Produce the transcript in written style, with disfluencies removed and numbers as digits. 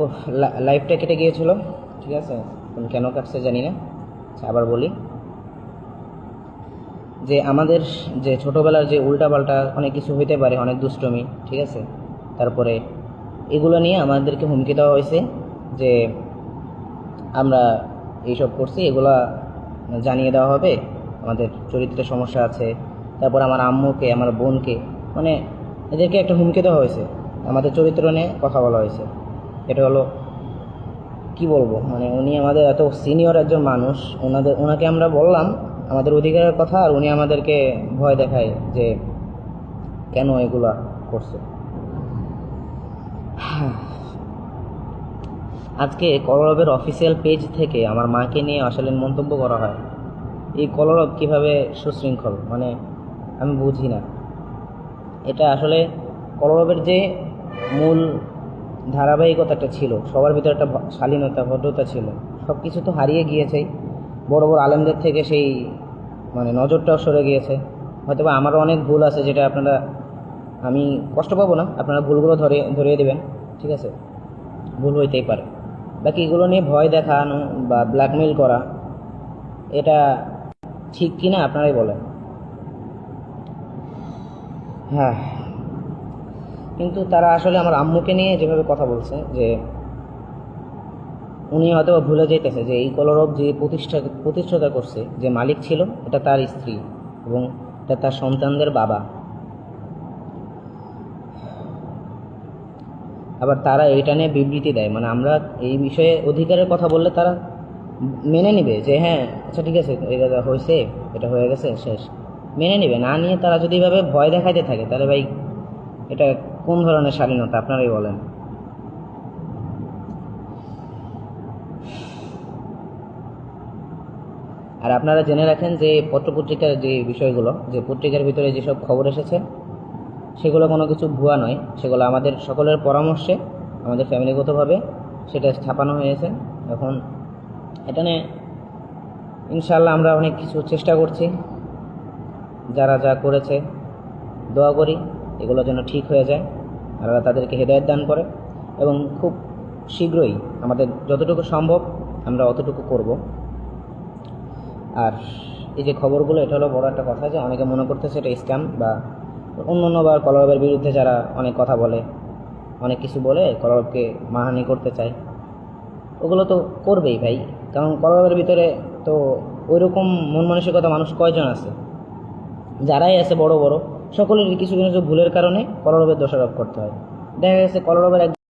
ও, লাইভটা কেটে গিয়েছিল, ঠিক আছে, কেন কাটছে জানি না। আচ্ছা, আবার বলি যে আমাদের যে ছোটোবেলার যে উল্টাপাল্টা অনেক কিছু হইতে পারে, অনেক দুষ্টমি, ঠিক আছে, তারপরে এগুলো নিয়ে আমাদেরকে হুমকি দেওয়া হয়েছে যে আমরা এইসব করছি, এগুলা জানিয়ে দেওয়া হবে, আমাদের চরিত্রের সমস্যা আছে। তারপর আমার আম্মুকে, আমার বোনকে, মানে এদেরকে একটা হুমকি দেওয়া হয়েছে, আমাদের চরিত্র নিয়ে কথা বলা হয়েছে। এটা হলো কি বলবো, মানে উনি আমাদের এত সিনিয়র একজন মানুষ, ওনাকে আমরা বললাম আমাদের অধিকারের কথা, আর উনি আমাদেরকে ভয় দেখায় যে কেন এগুলা করছে। আজকে কলরবের অফিসিয়াল পেজ থেকে আমার মাকে নিয়ে অশালীন মন্তব্য করা হয়। এই কলরব কিভাবে সুশৃঙ্খল, মানে আমি বুঝি না। এটা আসলে কলরবের যে মূল ধারাবাহিকতাটা ছিল, সবার ভিতরে একটা শালীনতা, ভদ্রতা ছিল, সব কিছু তো হারিয়ে গিয়েছে। বড় বড় আলেমদের থেকে সেই মানে নজরটাও সরে গিয়েছে। হয়তো বা আমারও অনেক ভুল আছে, যেটা আপনারা, আমি কষ্ট পাবো না, আপনারা ভুলগুলো ধরিয়ে দেবেন, ঠিক আছে, ভুল হইতেই পারে। বাকি এগুলো নিয়ে ভয় দেখানো বা ব্ল্যাকমেল করা, এটা ঠিক কি না আপনারাই বলেন। হ্যাঁ, কিন্তু তারা আসলে আমার আম্মুকে নিয়ে যেভাবে কথা বলছে, যে উনি হয়তো ভুলে যেতেছে যে এই কলরব যে প্রতিষ্ঠাতা করছে, যে মালিক ছিল, এটা তার স্ত্রী এবং এটা তার সন্তানদের বাবা। আবার তারা এইটা নিয়ে বিবৃতি দেয়, মানে আমরা এই বিষয়ে অধিকারের কথা বললে তারা মেনে নিবে যে হ্যাঁ আচ্ছা ঠিক আছে, এটা হয়েছে, এটা হয়ে গেছে, শেষ, মেনে নিবে। না নিয়ে তারা যদি এভাবে ভয় দেখাইতে থাকে, তাহলে ভাই এটা কোন ধরনের স্বাধীনতা আপনারাই বলেন। আর আপনারা জেনে রাখেন যে পত্রপত্রিকার যে বিষয়গুলো, যে পত্রিকার ভিতরে যেসব খবর এসেছে, সেগুলো কোনো কিছু ভুয়া নয়, সেগুলো আমাদের সকলের পরামর্শে, আমাদের ফ্যামিলিগতভাবে সেটা ছাপানো হয়েছে। এখন এটা নিয়ে ইনশাআল্লাহ আমরা অনেক কিছু চেষ্টা করছি। যারা যা করেছে দোয়া করি এগুলো যেন ঠিক হয়ে যায়, আর তাদেরকে হেদায়েত দান করে, এবং খুব শীঘ্রই আমাদের যতটুকু সম্ভব আমরা অতটুকু করব। আর এই যে খবরগুলো, এটা হলো বড় একটা কথা, যে অনেকে মনে করতেছে এটা স্ক্যাম বা অন্য বা কলরবের বিরুদ্ধে যারা অনেক কথা বলে, অনেক কিছু বলে কলরবকে মানহানি করতে চায়, ওগুলো তো করবেই ভাই। কারণ কলরবের ভিতরে তো ওইরকম মন মানসিকতা মানুষ কয়জন আছে, যারাই আছে বড় বড়, সকলের কিছু কিছু ভুলের কারণে কলরবের দোষারোপ করতে হয়। দেখা গেছে কলরবের